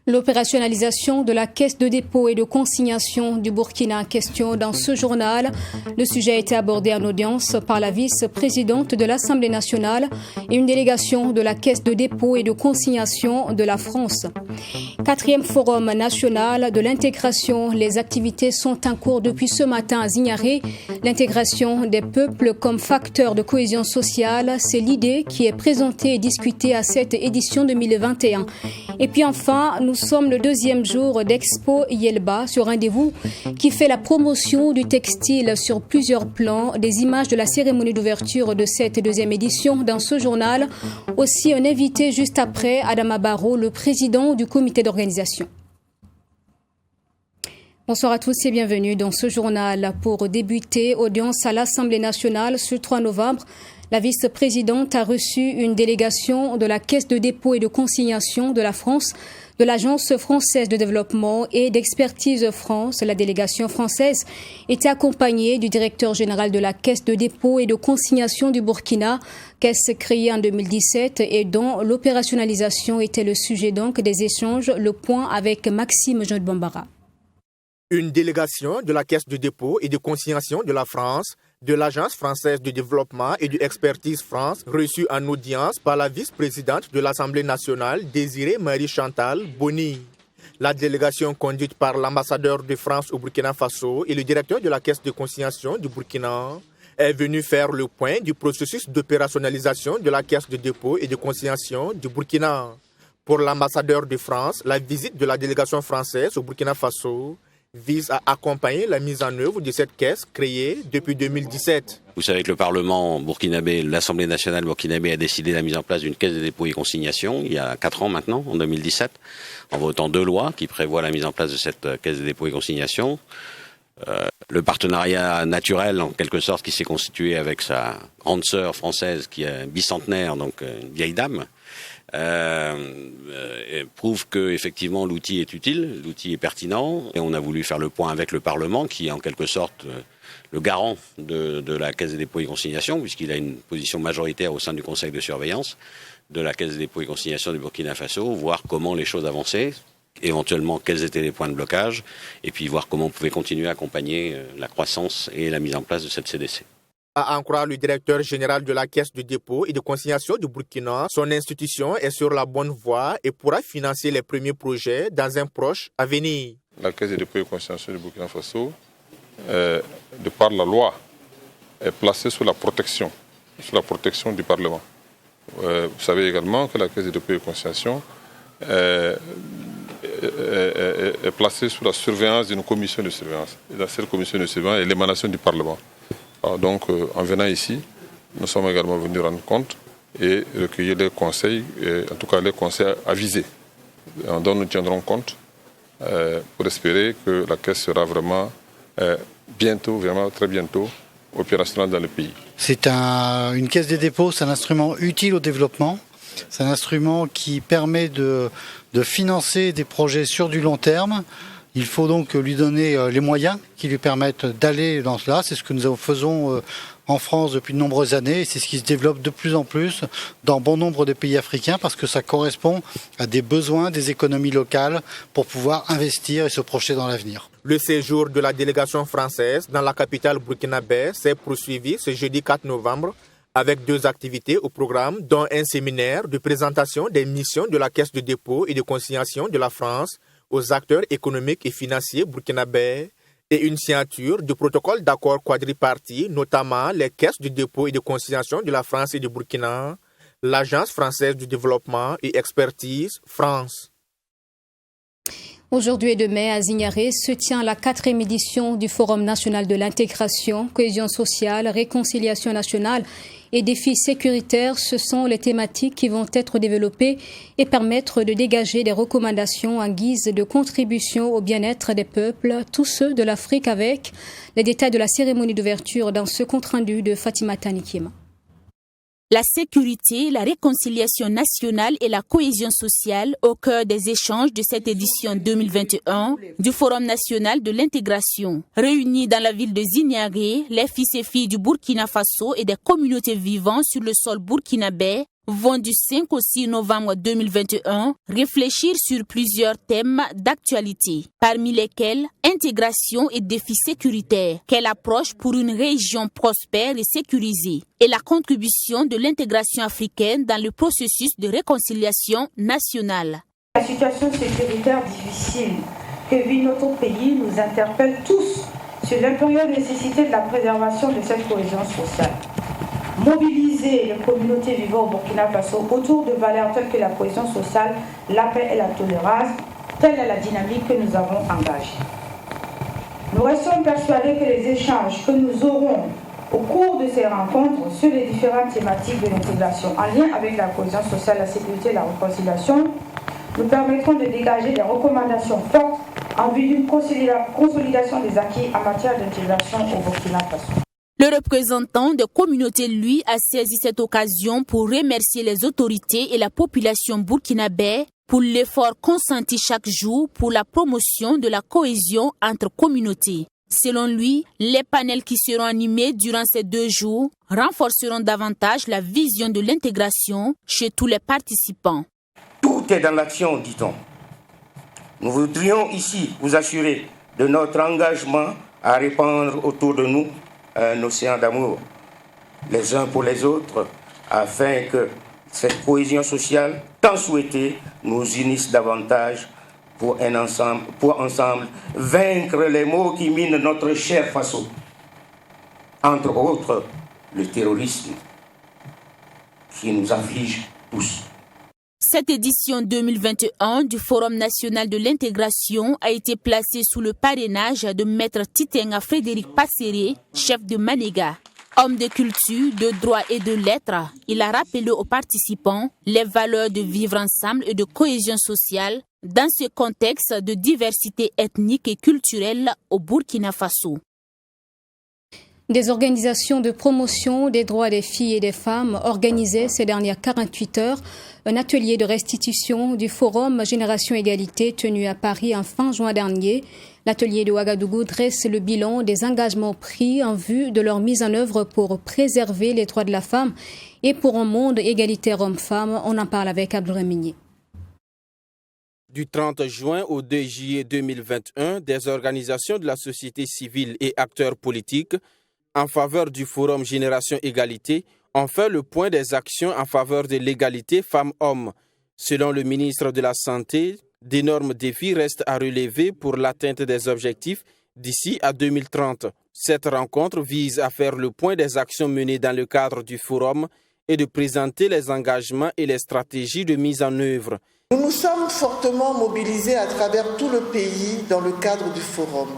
L'opérationnalisation de la caisse de dépôt et de consignation du Burkina en question dans ce journal. Le sujet a été abordé en audience par la vice-présidente de l'Assemblée nationale et une délégation de la caisse de dépôt et de consignation de la France. 4e forum national de l'intégration. Les activités sont en cours depuis ce matin à Zignaré. L'intégration des peuples comme facteur de cohésion sociale, c'est l'idée qui est présentée et discutée à cette édition 2021. Et puis enfin, nous sommes le 2e jour d'Expo Yelba, ce rendez-vous qui fait la promotion du textile sur plusieurs plans, des images de la cérémonie d'ouverture de cette 2e édition dans ce journal. Aussi un invité juste après, Adama Barrow, le président du comité d'organisation. Bonsoir à tous et bienvenue dans ce journal. Pour débuter, audience à l'Assemblée nationale ce 3 novembre. La vice-présidente a reçu une délégation de la Caisse de dépôt et de consignation de la France, de l'Agence française de développement et d'expertise France. La délégation française était accompagnée du directeur général de la Caisse de dépôt et de consignation du Burkina, caisse créée en 2017 et dont l'opérationnalisation était le sujet donc des échanges. Le point avec Maxime Jean de Bambara. Une délégation de la Caisse de dépôt et de consignation de la France, de l'Agence française de développement et d'expertise France, reçue en audience par la vice-présidente de l'Assemblée nationale, Désirée Marie-Chantal Boni. La délégation conduite par l'ambassadeur de France au Burkina Faso et le directeur de la Caisse de consignation du Burkina est venue faire le point du processus d'opérationnalisation de la Caisse de dépôt et de consignation du Burkina. Pour l'ambassadeur de France, la visite de la délégation française au Burkina Faso vise à accompagner la mise en œuvre de cette caisse créée depuis 2017. Vous savez que le Parlement burkinabé, l'Assemblée nationale burkinabé a décidé la mise en place d'une caisse de dépôt et consignation il y a 4 ans maintenant, en 2017, en votant 2 lois qui prévoient la mise en place de cette caisse de dépôt et consignation. Le partenariat naturel, en quelque sorte, qui s'est constitué avec sa grande sœur française qui est bicentenaire, donc une vieille dame, prouve que effectivement l'outil est utile, l'outil est pertinent, et on a voulu faire le point avec le Parlement qui est en quelque sorte le garant de la Caisse des dépôts et consignations, puisqu'il a une position majoritaire au sein du Conseil de surveillance de la Caisse des dépôts et consignations du Burkina Faso, voir comment les choses avançaient, éventuellement quels étaient les points de blocage, et puis voir comment on pouvait continuer à accompagner la croissance et la mise en place de cette CDC. À en croire le directeur général de la Caisse de dépôt et de consignation du Burkina, son institution est sur la bonne voie et pourra financer les premiers projets dans un proche avenir. La Caisse de dépôt et consignation du Burkina Faso, de par la loi, est placée sous la protection du Parlement. Vous savez également que la Caisse de dépôt et consignation est placée sous la surveillance d'une commission de surveillance. Et dans cette commission de surveillance est l'émanation du Parlement. Donc, en venant ici, nous sommes également venus rendre compte et recueillir les conseils, en tout cas les conseils avisés, dont nous tiendrons compte pour espérer que la caisse sera vraiment bientôt, vraiment très bientôt, opérationnelle dans le pays. C'est une caisse des dépôts, c'est un instrument utile au développement. C'est un instrument qui permet de financer des projets sur du long terme. Il faut donc lui donner les moyens qui lui permettent d'aller dans cela. C'est ce que nous faisons en France depuis de nombreuses années et c'est ce qui se développe de plus en plus dans bon nombre de pays africains parce que ça correspond à des besoins des économies locales pour pouvoir investir et se projeter dans l'avenir. Le séjour de la délégation française dans la capitale burkinabé s'est poursuivi ce jeudi 4 novembre avec 2 activités au programme, dont un séminaire de présentation des missions de la Caisse de dépôt et de consignation de la France aux acteurs économiques et financiers burkinabés et une signature du protocole d'accord quadripartite, notamment les caisses de dépôt et de consignation de la France et du Burkina, l'Agence française du développement et expertise France. Aujourd'hui et demain, à Zignaré, se tient la 4e édition du Forum national de l'intégration, cohésion sociale, réconciliation nationale et défis sécuritaires. Ce sont les thématiques qui vont être développées et permettre de dégager des recommandations en guise de contribution au bien-être des peuples, tous ceux de l'Afrique, avec les détails de la cérémonie d'ouverture dans ce compte-rendu de Fatima Tanikim. La sécurité, la réconciliation nationale et la cohésion sociale au cœur des échanges de cette édition 2021 du Forum national de l'intégration. Réunis dans la ville de Zignaré, les fils et filles du Burkina Faso et des communautés vivant sur le sol burkinabé vont du 5 au 6 novembre 2021 réfléchir sur plusieurs thèmes d'actualité, parmi lesquels intégration et défis sécuritaires, quelle approche pour une région prospère et sécurisée, et la contribution de l'intégration africaine dans le processus de réconciliation nationale. La situation sécuritaire difficile que vit notre pays nous interpelle tous sur l'impérieuse nécessité de la préservation de cette cohésion sociale. Mobiliser les communautés vivant au Burkina Faso autour de valeurs telles que la cohésion sociale, la paix et la tolérance, telle est la dynamique que nous avons engagée. Nous restons persuadés que les échanges que nous aurons au cours de ces rencontres sur les différentes thématiques de l'intégration en lien avec la cohésion sociale, la sécurité et la réconciliation nous permettront de dégager des recommandations fortes en vue d'une consolidation des acquis en matière d'intégration au Burkina Faso. Le représentant des communautés, lui, a saisi cette occasion pour remercier les autorités et la population burkinabé pour l'effort consenti chaque jour pour la promotion de la cohésion entre communautés. Selon lui, les panels qui seront animés durant ces 2 jours renforceront davantage la vision de l'intégration chez tous les participants. Tout est dans l'action, dit-on. Nous voudrions ici vous assurer de notre engagement à répandre autour de nous un océan d'amour, les uns pour les autres, afin que cette cohésion sociale, tant souhaitée, nous unisse davantage pour ensemble vaincre les maux qui minent notre cher Faso. Entre autres, le terrorisme qui nous afflige tous. Cette édition 2021 du Forum national de l'intégration a été placée sous le parrainage de Maître Titenga Frédéric Passéré, chef de Manéga. Homme de culture, de droit et de lettres, il a rappelé aux participants les valeurs de vivre ensemble et de cohésion sociale dans ce contexte de diversité ethnique et culturelle au Burkina Faso. Des organisations de promotion des droits des filles et des femmes organisaient ces dernières 48 heures un atelier de restitution du Forum Génération Égalité tenu à Paris en fin juin dernier. L'atelier de Ouagadougou dresse le bilan des engagements pris en vue de leur mise en œuvre pour préserver les droits de la femme et pour un monde égalitaire homme-femme. On en parle avec Abdourahmini. Du 30 juin au 2 juillet 2021, des organisations de la société civile et acteurs politiques en faveur du Forum Génération Égalité ont fait le point des actions en faveur de l'égalité femmes-hommes. Selon le ministre de la Santé, d'énormes défis restent à relever pour l'atteinte des objectifs d'ici à 2030. Cette rencontre vise à faire le point des actions menées dans le cadre du Forum et de présenter les engagements et les stratégies de mise en œuvre. Nous nous sommes fortement mobilisés à travers tout le pays dans le cadre du Forum.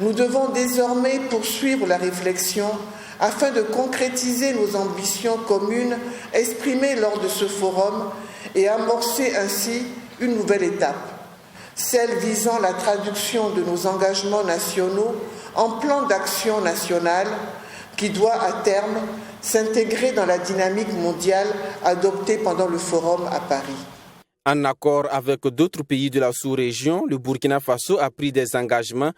Nous devons désormais poursuivre la réflexion afin de concrétiser nos ambitions communes exprimées lors de ce forum et amorcer ainsi une nouvelle étape, celle visant la traduction de nos engagements nationaux en plan d'action national qui doit à terme s'intégrer dans la dynamique mondiale adoptée pendant le forum à Paris. En accord avec d'autres pays de la sous-région, le Burkina Faso a pris des engagements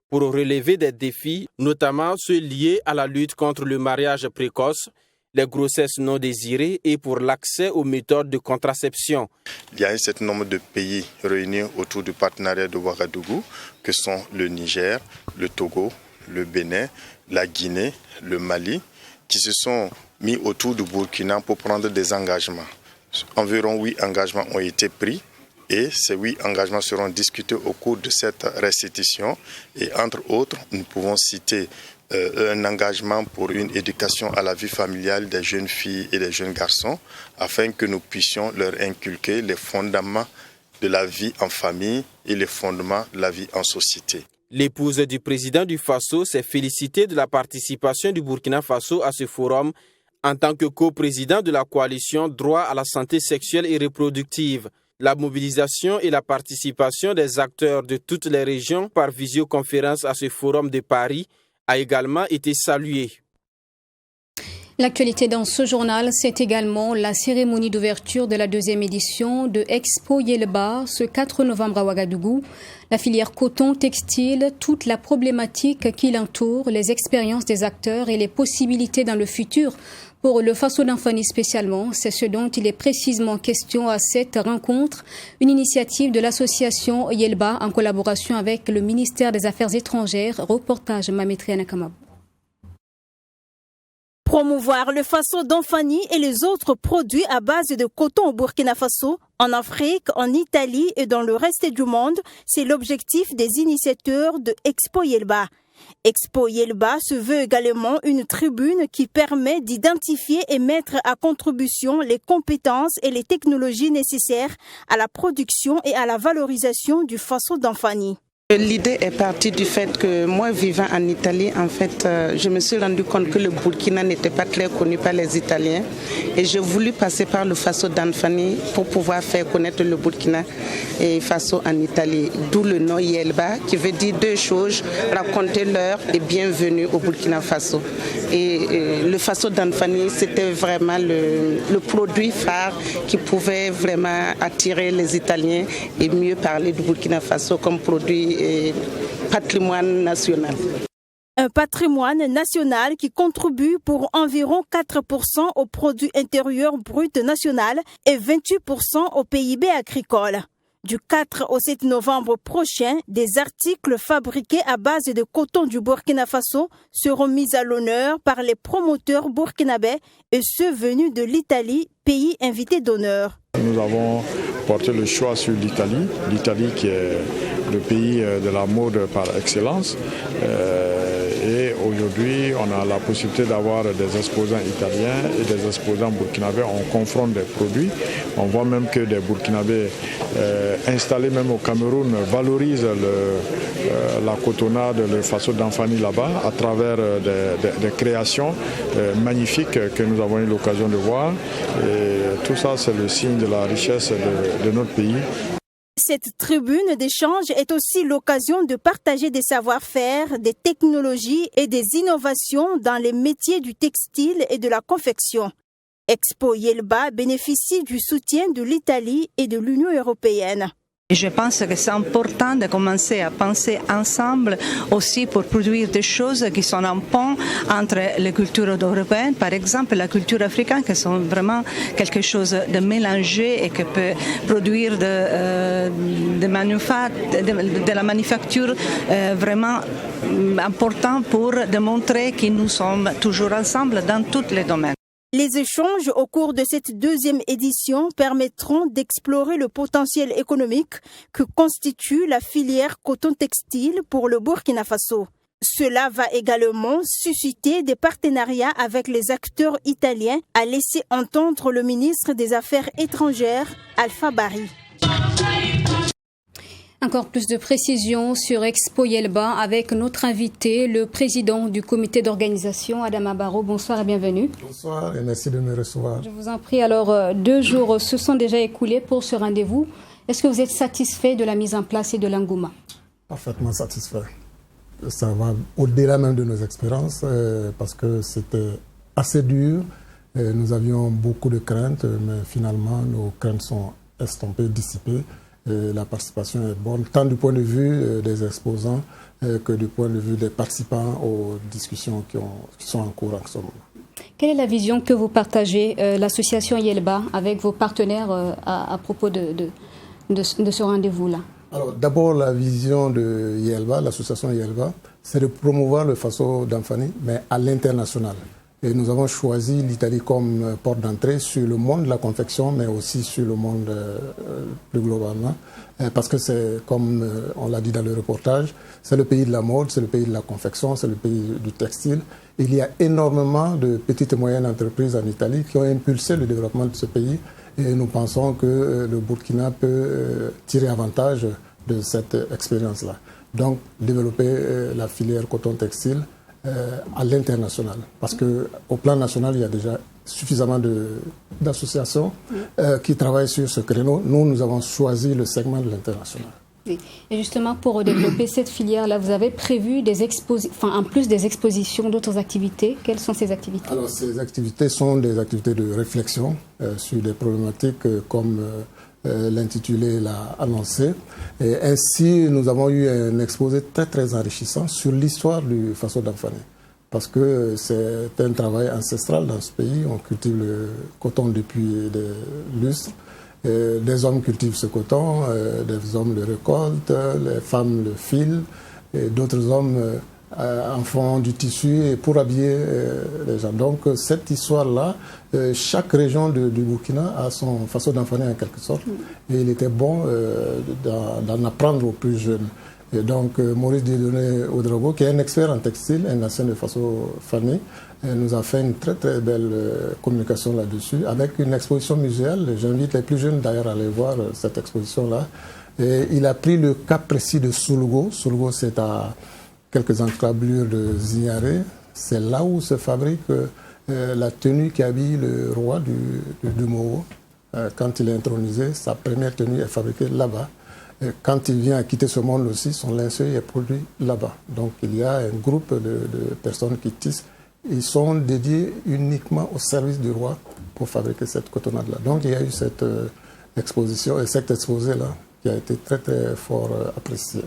pour relever des défis, notamment ceux liés à la lutte contre le mariage précoce, les grossesses non désirées et pour l'accès aux méthodes de contraception. Il y a un certain nombre de pays réunis autour du partenariat de Ouagadougou, que sont le Niger, le Togo, le Bénin, la Guinée, le Mali, qui se sont mis autour du Burkina pour prendre des engagements. Environ 8 engagements ont été pris. Et ces 8 engagements seront discutés au cours de cette restitution. Et entre autres, nous pouvons citer un engagement pour une éducation à la vie familiale des jeunes filles et des jeunes garçons, afin que nous puissions leur inculquer les fondements de la vie en famille et les fondements de la vie en société. L'épouse du président du Faso s'est félicitée de la participation du Burkina Faso à ce forum en tant que coprésident de la coalition Droit à la santé sexuelle et reproductive. La mobilisation et la participation des acteurs de toutes les régions par visioconférence à ce forum de Paris a également été saluée. L'actualité dans ce journal, c'est également la cérémonie d'ouverture de la 2e édition de Expo Yelba ce 4 novembre à Ouagadougou. La filière coton-textile, toute la problématique qui l'entoure, les expériences des acteurs et les possibilités dans le futur pour le Faso d'Anfani spécialement. C'est ce dont il est précisément question à cette rencontre, une initiative de l'association Yelba en collaboration avec le ministère des Affaires étrangères. Reportage Mamétri Anakamab. Promouvoir le Faso d'Anfani et les autres produits à base de coton au Burkina Faso, en Afrique, en Italie et dans le reste du monde, c'est l'objectif des initiateurs de Expo Yelba. Expo Yelba se veut également une tribune qui permet d'identifier et mettre à contribution les compétences et les technologies nécessaires à la production et à la valorisation du Faso d'Anfani. L'idée est partie du fait que moi, vivant en Italie, en fait, je me suis rendu compte que le Burkina n'était pas très connu par les Italiens et j'ai voulu passer par le Faso d'Anfani pour pouvoir faire connaître le Burkina et Faso en Italie. D'où le nom Yelba qui veut dire deux choses, raconter l'heure et bienvenue au Burkina Faso. Et le Faso d'Anfani, c'était vraiment le produit phare qui pouvait vraiment attirer les Italiens et mieux parler du Burkina Faso comme produit et patrimoine national. Un patrimoine national qui contribue pour environ 4% au produit intérieur brut national et 28% au PIB agricole. Du 4 au 7 novembre prochain, des articles fabriqués à base de coton du Burkina Faso seront mis à l'honneur par les promoteurs burkinabés et ceux venus de l'Italie, pays invité d'honneur. Nous avons porté le choix sur l'Italie, qui est le pays de la mode par excellence. Et aujourd'hui, on a la possibilité d'avoir des exposants italiens et des exposants burkinabés. On confronte des produits. On voit même que des burkinabés installés même au Cameroun valorisent la cotonnade, le Faso d'Anfani là-bas à travers des créations magnifiques que nous avons eu l'occasion de voir. Et tout ça, c'est le signe de la richesse de notre pays. Cette tribune d'échange est aussi l'occasion de partager des savoir-faire, des technologies et des innovations dans les métiers du textile et de la confection. Expo Yelba bénéficie du soutien de l'Italie et de l'Union européenne. Je pense que c'est important de commencer à penser ensemble aussi pour produire des choses qui sont un pont entre les cultures européennes, par exemple la culture africaine, qui sont vraiment quelque chose de mélangé et qui peut produire de la manufacture vraiment important pour démontrer que nous sommes toujours ensemble dans tous les domaines. Les échanges au cours de cette deuxième édition permettront d'explorer le potentiel économique que constitue la filière coton-textile pour le Burkina Faso. Cela va également susciter des partenariats avec les acteurs italiens, a laissé entendre le ministre des Affaires étrangères, Alpha Bari. Encore plus de précisions sur Expo Yelba avec notre invité, le président du comité d'organisation, Adama Barrow. Bonsoir et bienvenue. Bonsoir et merci de me recevoir. Je vous en prie. Alors, 2 jours se sont déjà écoulés pour ce rendez-vous. Est-ce que vous êtes satisfait de la mise en place et de l'engouement? Parfaitement satisfait. Ça va au-delà même de nos expériences parce que c'était assez dur. Nous avions beaucoup de craintes, mais finalement, nos craintes sont estompées, dissipées. La participation est bonne, tant du point de vue des exposants que du point de vue des participants aux discussions qui sont en cours en ce moment. Quelle est la vision que vous partagez, l'association Yelba, avec vos partenaires à propos de ce rendez-vous-là? Alors, d'abord, la vision de Yelba, l'association Yelba, c'est de promouvoir le Faso d'Anfani, mais à l'international. Et nous avons choisi l'Italie comme porte d'entrée sur le monde de la confection, mais aussi sur le monde plus globalement. Parce que c'est, comme on l'a dit dans le reportage, c'est le pays de la mode, c'est le pays de la confection, c'est le pays du textile. Il y a énormément de petites et moyennes entreprises en Italie qui ont impulsé le développement de ce pays. Et nous pensons que le Burkina peut tirer avantage de cette expérience-là. Donc, développer la filière coton-textile à l'international. Parce qu'au plan national, il y a déjà suffisamment d'associations qui travaillent sur ce créneau. Nous avons choisi le segment de l'international. Oui. Et justement, pour développer cette filière-là, vous avez prévu en plus des expositions, d'autres activités. Quelles sont ces activités? Alors, ces activités sont des activités de réflexion sur des problématiques comme l'intitulé l'a annoncé. Et ainsi, nous avons eu un exposé très, très enrichissant sur l'histoire du Faso Damphani. Parce que c'est un travail ancestral dans ce pays. On cultive le coton depuis des lustres. Des hommes cultivent ce coton, des hommes le récoltent, les femmes le filent, et d'autres hommes en font du tissu pour habiller les gens. Donc cette histoire-là, chaque région du Burkina a son Faso Damphani en quelque sorte, et il était bon d'en apprendre aux plus jeunes. Et donc Maurice Dieudonné Ouedraogo, qui est un expert en textile, un ancien de Faso Damphani, nous a fait une très très belle communication là-dessus, avec une exposition muséale. J'invite les plus jeunes d'ailleurs à aller voir cette exposition-là. Et il a pris le cas précis de Soulgo. Soulgo, c'est à quelques encablures de Zignaré. C'est là où se fabrique la tenue qui habille le roi du Moro. Quand il est intronisé, sa première tenue est fabriquée là-bas. Et quand il vient à quitter ce monde aussi, son linceul est produit là-bas. Donc il y a un groupe de personnes qui tissent. Ils sont dédiés uniquement au service du roi pour fabriquer cette cotonnade-là. Donc il y a eu cette exposition, et cet exposé-là qui a été très très fort apprécié.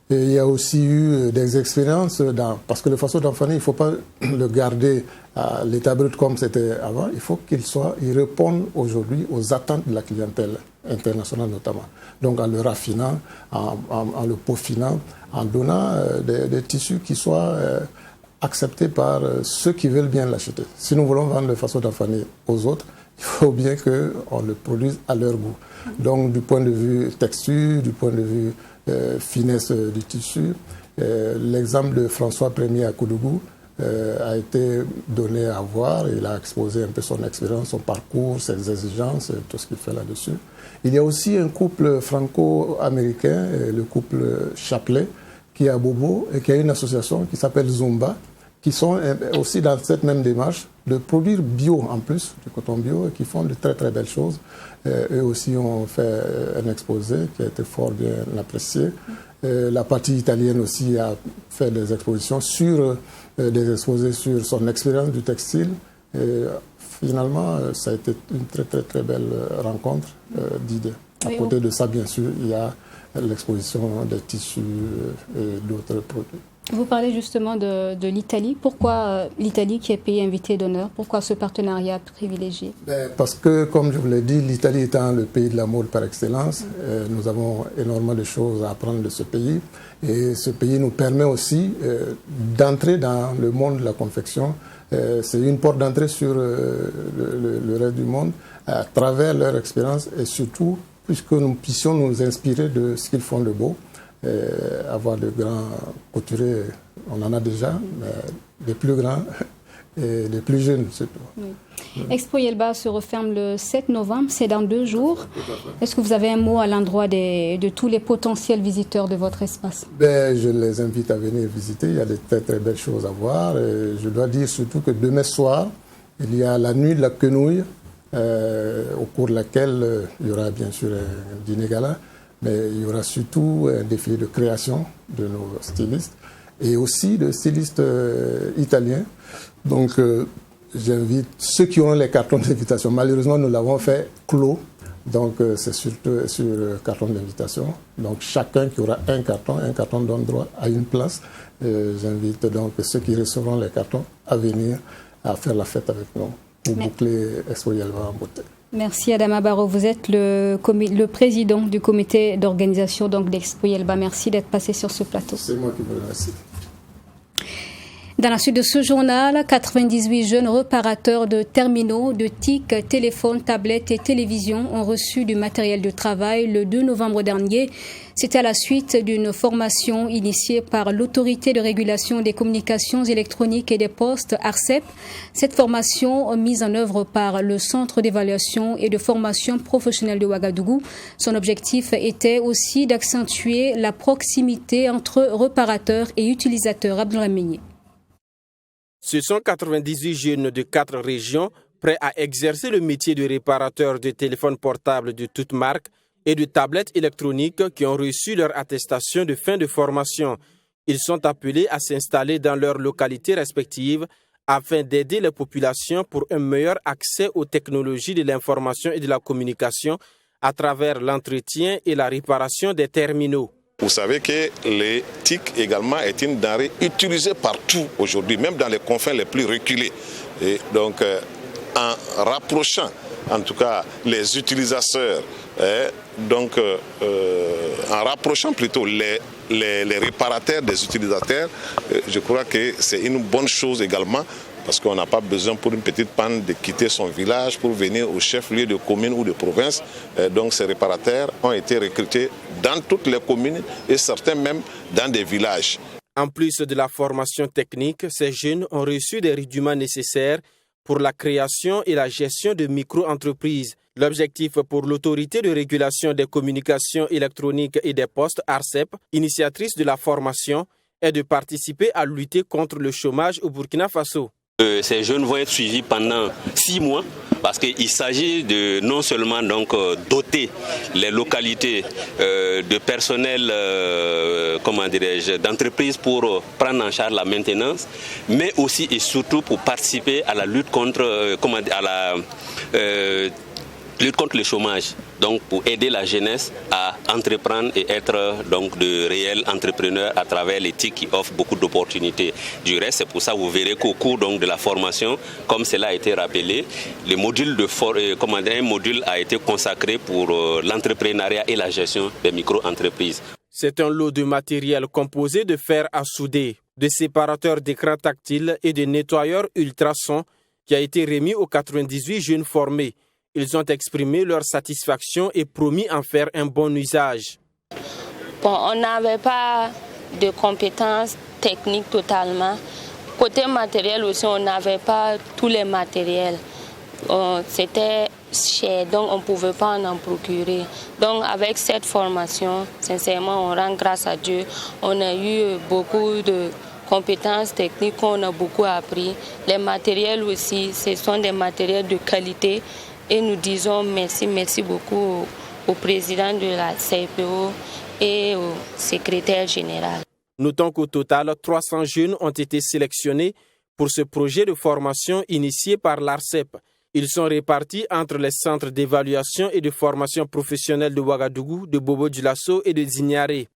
Et il y a aussi eu des expériences, parce que le Faso Damphani, il ne faut pas le garder à l'état brut comme c'était avant, il faut qu'il réponde aujourd'hui aux attentes de la clientèle internationale notamment. Donc en le raffinant, en le peaufinant, en donnant des tissus qui soient acceptés par ceux qui veulent bien l'acheter. Si nous voulons vendre le Faso Damphani aux autres, il faut bien qu'on le produise à leur goût. Donc du point de vue texture, du point de vue finesse du tissu, l'exemple de François Ier à Koudougou a été donné à voir. Il a exposé un peu son expérience, son parcours, ses exigences, tout ce qu'il fait là-dessus. Il y a aussi un couple franco-américain, le couple Chaplet, qui est à Bobo et qui a une association qui s'appelle Zumba, qui sont aussi dans cette même démarche de produire bio en plus, du coton bio, et qui font de très très belles choses. Eux aussi ont fait un exposé qui a été fort bien apprécié. La partie italienne aussi a fait des expositions des exposés sur son expérience du textile. Et finalement, ça a été une très très très belle rencontre d'idées. À côté de ça, bien sûr, il y a l'exposition des tissus et d'autres produits. Vous parlez justement de l'Italie. Pourquoi l'Italie qui est pays invité d'honneur? Pourquoi ce partenariat privilégié? Parce que, comme je vous l'ai dit, l'Italie étant le pays de la mode par excellence, nous avons énormément de choses à apprendre de ce pays. Et ce pays nous permet aussi d'entrer dans le monde de la confection. C'est une porte d'entrée sur le reste du monde à travers leur expérience et surtout puisque nous puissions nous inspirer de ce qu'ils font de beau. Avoir de grands couturiers, on en a déjà, mais des plus grands et des plus jeunes surtout. Oui. Expo Yelba se referme le 7 novembre, c'est dans 2 jours. Est-ce que vous avez un mot à l'endroit de tous les potentiels visiteurs de votre espace? Je les invite à venir visiter, il y a de très très belles choses à voir. Et je dois dire surtout que demain soir, il y a la nuit de la quenouille, au cours de laquelle il y aura bien sûr un dîner gala. Mais il y aura surtout un défilé de création de nos stylistes et aussi de stylistes italiens. Donc j'invite ceux qui ont les cartons d'invitation. Malheureusement, nous l'avons fait clos, donc c'est surtout sur carton d'invitation. Donc chacun qui aura un carton donne droit à une place. J'invite donc ceux qui recevront les cartons à venir à faire la fête avec nous pour boucler Expo Yelba en beauté. Merci Adama Barrow, vous êtes le président du comité d'organisation d'Expo Yelba. Merci d'être passé sur ce plateau. C'est moi qui vous remercie. Dans la suite de ce journal, 98 jeunes réparateurs de terminaux, de TIC, téléphones, tablettes et télévisions ont reçu du matériel de travail le 2 novembre dernier. C'était à la suite d'une formation initiée par l'Autorité de régulation des communications électroniques et des postes, ARCEP. Cette formation, mise en œuvre par le Centre d'évaluation et de formation professionnelle de Ouagadougou, son objectif était aussi d'accentuer la proximité entre réparateurs et utilisateurs. Abdelhamid. Ce sont 98 jeunes de 4 régions prêts à exercer le métier de réparateur de téléphones portables de toutes marques et de tablettes électroniques qui ont reçu leur attestation de fin de formation. Ils sont appelés à s'installer dans leurs localités respectives afin d'aider les populations pour un meilleur accès aux technologies de l'information et de la communication à travers l'entretien et la réparation des terminaux. Vous savez que les TIC également est une denrée utilisée partout aujourd'hui, même dans les confins les plus reculés. Et donc, en rapprochant en tout cas les utilisateurs, en rapprochant plutôt les réparateurs des utilisateurs, je crois que c'est une bonne chose également. Parce qu'on n'a pas besoin pour une petite panne de quitter son village pour venir au chef-lieu de commune ou de province. Donc ces réparateurs ont été recrutés dans toutes les communes et certains même dans des villages. En plus de la formation technique, ces jeunes ont reçu des rudiments nécessaires pour la création et la gestion de micro-entreprises. L'objectif pour l'Autorité de régulation des communications électroniques et des postes, ARCEP, initiatrice de la formation, est de participer à lutter contre le chômage au Burkina Faso. Ces jeunes vont être suivis pendant 6 mois parce qu'il s'agit de non seulement doter les localités de personnel d'entreprise pour prendre en charge la maintenance, mais aussi et surtout pour participer à la lutte contre le chômage, donc pour aider la jeunesse à entreprendre et être donc de réels entrepreneurs à travers les TIC qui offrent beaucoup d'opportunités. Du reste, c'est pour ça que vous verrez qu'au cours de la formation, comme cela a été rappelé, un module a été consacré pour l'entrepreneuriat et la gestion des micro-entreprises. C'est un lot de matériel composé de fer à souder, de séparateurs d'écran tactile et de nettoyeurs ultrasons qui a été remis aux 98 jeunes formés. Ils ont exprimé leur satisfaction et promis en faire un bon usage. On n'avait pas de compétences techniques totalement. Côté matériel aussi, on n'avait pas tous les matériels. C'était cher, donc on ne pouvait pas en procurer. Donc avec cette formation, sincèrement, on rend grâce à Dieu. On a eu beaucoup de compétences techniques qu'on a beaucoup appris. Les matériels aussi, ce sont des matériels de qualité. Et nous disons merci beaucoup au président de la CPO et au secrétaire général. Notons qu'au total, 300 jeunes ont été sélectionnés pour ce projet de formation initié par l'ARCEP. Ils sont répartis entre les centres d'évaluation et de formation professionnelle de Ouagadougou, de Bobo-Dioulasso et de Zignaré.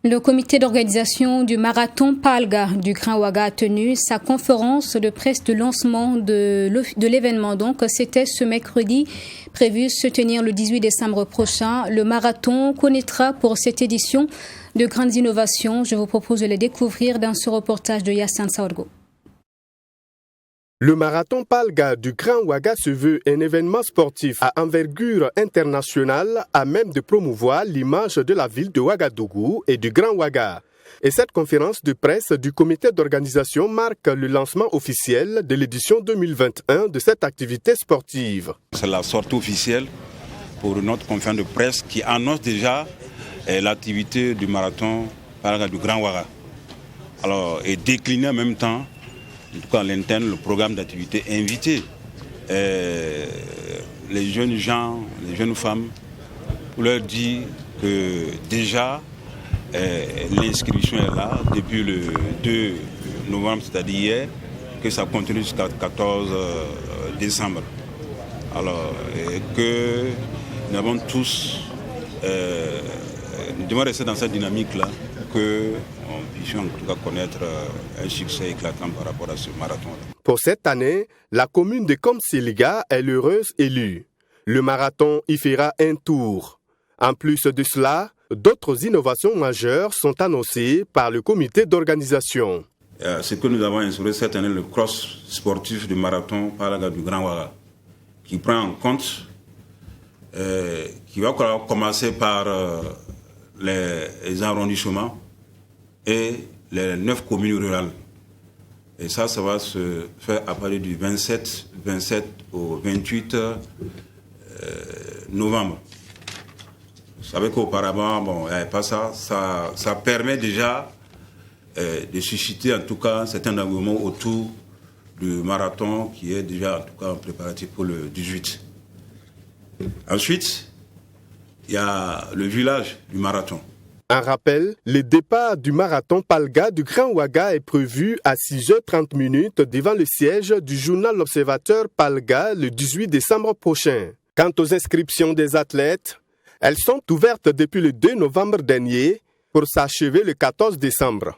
Le comité d'organisation du marathon Palga du Grand Ouaga a tenu sa conférence de presse de lancement de l'événement. Donc, c'était ce mercredi, prévu se tenir le 18 décembre prochain. Le marathon connaîtra pour cette édition de grandes innovations. Je vous propose de les découvrir dans ce reportage de Yassine Saorgo. Le marathon Palga du Grand Ouaga se veut un événement sportif à envergure internationale à même de promouvoir l'image de la ville de Ouagadougou et du Grand Ouaga. Et cette conférence de presse du comité d'organisation marque le lancement officiel de l'édition 2021 de cette activité sportive. C'est la sortie officielle pour notre conférence de presse qui annonce déjà l'activité du marathon Palga du Grand Ouaga. Alors, et décliner en même temps, en tout cas à l'interne, le programme d'activité invité les jeunes gens, les jeunes femmes, pour leur dire que déjà l'inscription est là depuis le 2 novembre, c'est-à-dire hier, que ça continue jusqu'à 14 décembre. Alors, que nous avons tous, nous devons rester dans cette dynamique-là, que on puisse en tout cas connaître un succès éclatant par rapport à ce marathon. Pour cette année, la commune de Komsiliga est l'heureuse élue. Le marathon y fera un tour. En plus de cela, d'autres innovations majeures sont annoncées par le comité d'organisation. ce que nous avons instauré cette année, le cross sportif du marathon Palaga du Grand Ouaga, qui prend en compte, qui va commencer par les arrondissements et les 9 communes rurales. Et ça va se faire à partir du 27 au 28 novembre. Vous savez qu'auparavant, il n'y avait pas ça. Ça permet déjà de susciter en tout cas un certain engouement autour du marathon qui est déjà en tout cas en préparatif pour le 18. Ensuite, il y a le village du marathon. Un rappel, le départ du marathon Palga du Grand Ouaga est prévu à 6h30 devant le siège du journal L'Observateur Palga le 18 décembre prochain. Quant aux inscriptions des athlètes, elles sont ouvertes depuis le 2 novembre dernier pour s'achever le 14 décembre.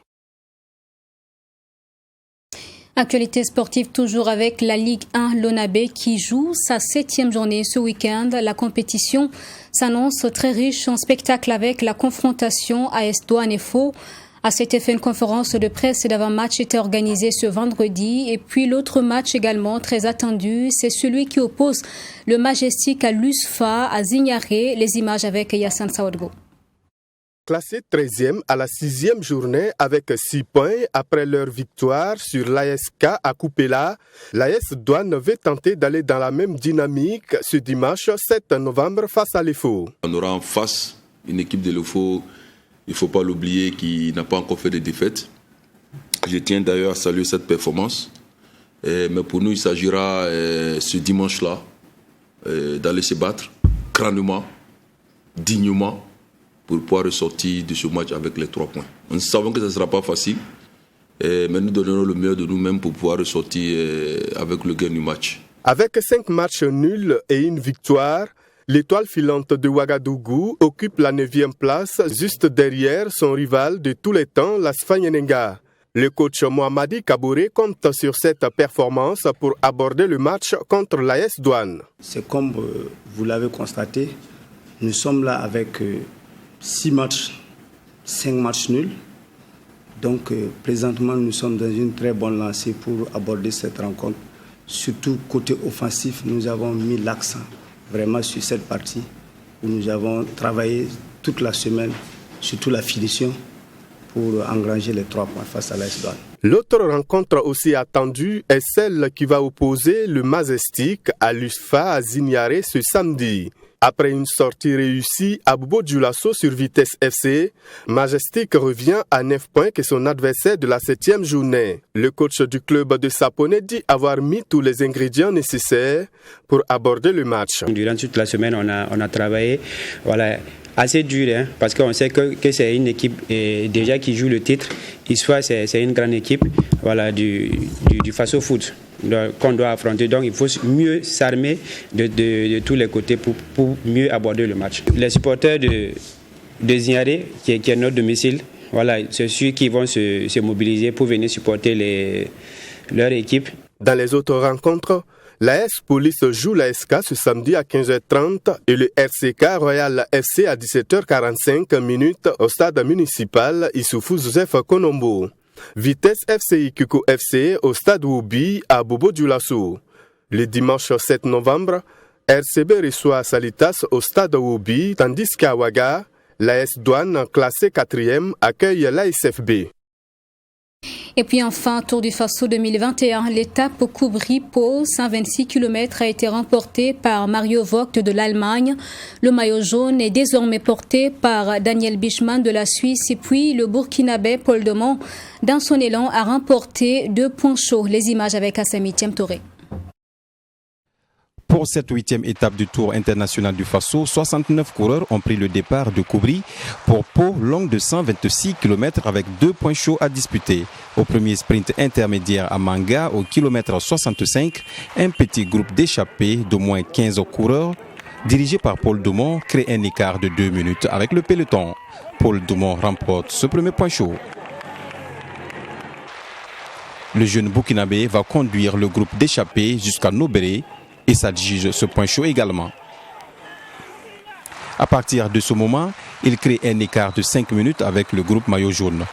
Actualité sportive toujours avec la Ligue 1 Lonabé qui joue sa 7e journée ce week-end. La compétition s'annonce très riche en spectacles avec la confrontation AS Douanes et Faux. À cet effet, une conférence de presse d'avant-match était organisée ce vendredi. Et puis l'autre match également très attendu, c'est celui qui oppose le Majestic à l'USFA à Zignaré. Les images avec Yassine Saoudgo. Classé 13e à la 6e journée avec 6 points après leur victoire sur l'ASK à Koupela, l'AS Douanes veut tenter d'aller dans la même dynamique ce dimanche 7 novembre face à l'EFO. On aura en face une équipe de l'EFO, il ne faut pas l'oublier, qui n'a pas encore fait de défaite. Je tiens d'ailleurs à saluer cette performance. Mais pour nous, il s'agira ce dimanche-là d'aller se battre crânement, dignement, pour pouvoir ressortir de ce match avec les 3 points. Nous savons que ce ne sera pas facile, mais nous donnerons le meilleur de nous-mêmes pour pouvoir ressortir avec le gain du match. Avec 5 matchs nuls et une victoire, l'étoile filante de Ouagadougou occupe la 9e place, juste derrière son rival de tous les temps, l'ASFA Nyenenga. Le coach Mohamadi Kabouré compte sur cette performance pour aborder le match contre l'AS Douanes. C'est comme vous l'avez constaté, nous sommes là avec 6 matchs, 5 matchs nuls. Donc présentement, nous sommes dans une très bonne lancée pour aborder cette rencontre. Surtout côté offensif, nous avons mis l'accent vraiment sur cette partie où nous avons travaillé toute la semaine, surtout la finition, pour engranger les 3 points face à l'AS Douanes. L'autre rencontre aussi attendue est celle qui va opposer le Majestic à l'USFA à Zignaré ce samedi. Après une sortie réussie à Bobo Dioulasso sur Vitesse FC, Majestic revient à 9 points que son adversaire de la 7e journée. Le coach du club de Saponé dit avoir mis tous les ingrédients nécessaires pour aborder le match. Durant toute la semaine, on a travaillé assez dur, parce qu'on sait que c'est une équipe déjà qui joue le titre. ISFA, c'est une grande équipe du Faso Foot qu'on doit affronter. Donc il faut mieux s'armer de tous les côtés pour mieux aborder le match. Les supporters de Zignaré, qui est notre domicile, c'est ceux qui vont se mobiliser pour venir supporter leur équipe. Dans les autres rencontres, l'AS Police joue l'ASK ce samedi à 15h30 et le RCK Royal FC à 17h45 au stade municipal Issoufou Joseph Konombo. Vitesse FC Kuko FC au stade Woubi à Bobo Dioulasso. Le dimanche 7 novembre, RCB reçoit Salitas au stade Woubi, tandis qu'à Ouaga, l'AS Douanes, classé 4e, accueille l'ASFB. Et puis enfin, Tour du Faso 2021, l'étape Koubri-Pau, 126 km, a été remportée par Mario Vogt de l'Allemagne. Le maillot jaune est désormais porté par Daniel Bichmann de la Suisse. Et puis le Burkinabé Paul Demont, dans son élan, a remporté 2 points chauds. Les images avec Assami Touré. Pour cette 8e étape du Tour international du Faso, 69 coureurs ont pris le départ de Koubri pour Pau, longue de 126 km avec 2 points chauds à disputer. Au premier sprint intermédiaire à Manga, au kilomètre 65, un petit groupe d'échappés d'au moins 15 coureurs, dirigé par Paul Dumont, crée un écart de 2 minutes avec le peloton. Paul Dumont remporte ce premier point chaud. Le jeune Burkinabé va conduire le groupe d'échappés jusqu'à Nobéré et s'adjuge ce point chaud également. À partir de ce moment, il crée un écart de 5 minutes avec le groupe maillot jaune.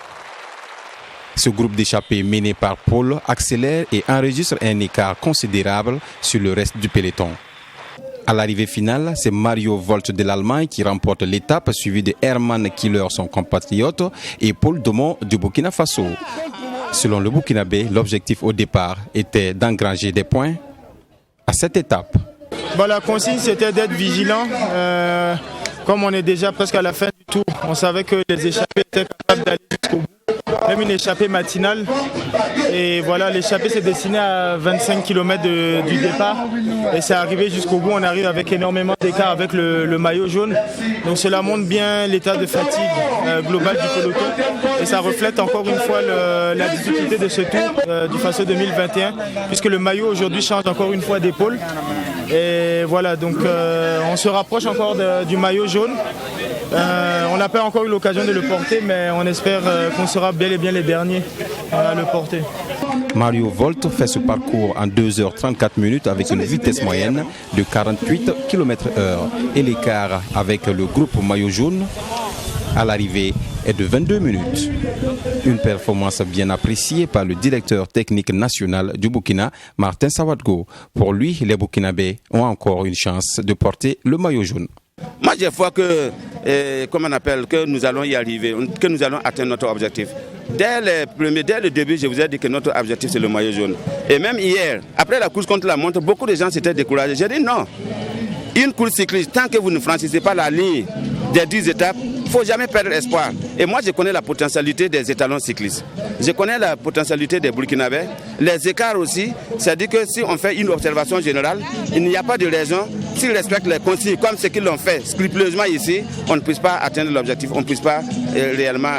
Ce groupe d'échappés mené par Paul accélère et enregistre un écart considérable sur le reste du peloton. À l'arrivée finale, c'est Mario Volt de l'Allemagne qui remporte l'étape, suivi de Herman Killer, son compatriote, et Paul Domon du Burkina Faso. Selon le Burkinabé, l'objectif au départ était d'engranger des points à cette étape. La consigne, c'était d'être vigilant. Comme on est déjà presque à la fin du tour, on savait que les échappés étaient capables d'aller jusqu'au bout. Même une échappée matinale. Et voilà, l'échappée s'est destinée à 25 km du départ. Et c'est arrivé jusqu'au bout. On arrive avec énormément d'écart avec le maillot jaune. Donc cela montre bien l'état de fatigue global du peloton. Et ça reflète encore une fois la difficulté de ce tour du Faso 2021. Puisque le maillot aujourd'hui change encore une fois d'épaule. Et voilà, donc on se rapproche encore du maillot jaune. On n'a pas encore eu l'occasion de le porter, mais on espère qu'on sera bel et bien les derniers à le porter. Mario Volt fait ce parcours en 2h34 avec une vitesse moyenne de 48 km/h et l'écart avec le groupe maillot jaune à l'arrivée est de 22 minutes. Une performance bien appréciée par le directeur technique national du Burkina, Martin Sawadgo. Pour lui, les Burkinabés ont encore une chance de porter le maillot jaune. Moi, je vois que, que nous allons y arriver, que nous allons atteindre notre objectif. Dès le début, je vous ai dit que notre objectif, c'est le maillot jaune. Et même hier, après la course contre la montre, beaucoup de gens s'étaient découragés. J'ai dit non. Une course cycliste, tant que vous ne franchissez pas la ligne des 10 étapes, il ne faut jamais perdre espoir. Et moi, je connais la potentialité des étalons cyclistes. Je connais la potentialité des Burkinabés. Les écarts aussi, c'est-à-dire que si on fait une observation générale, il n'y a pas de raison, s'ils respectent les consignes comme ce qu'ils l'ont fait scrupuleusement ici, on ne puisse pas atteindre l'objectif, on ne puisse pas réellement,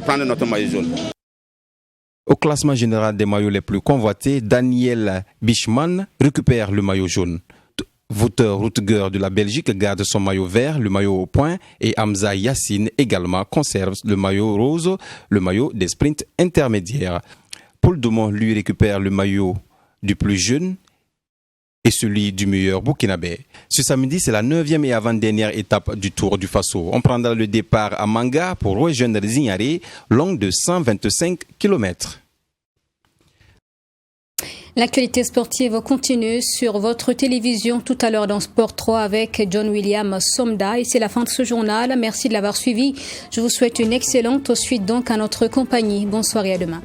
prendre notre maillot jaune. Au classement général des maillots les plus convoités, Daniel Bichman récupère le maillot jaune. Wouter Routger de la Belgique garde son maillot vert, le maillot au point, et Hamza Yassine également conserve le maillot rose, le maillot des sprints intermédiaires. Paul Domon lui récupère le maillot du plus jeune et celui du meilleur burkinabé. Ce samedi, c'est la 9e et avant-dernière étape du Tour du Faso. On prendra le départ à Manga pour rejoindre Zignaré, long de 125 km. L'actualité sportive continue sur votre télévision tout à l'heure dans Sport 3 avec John William Somda. Et c'est la fin de ce journal. Merci de l'avoir suivi. Je vous souhaite une excellente suite donc à notre compagnie. Bonsoir et à demain.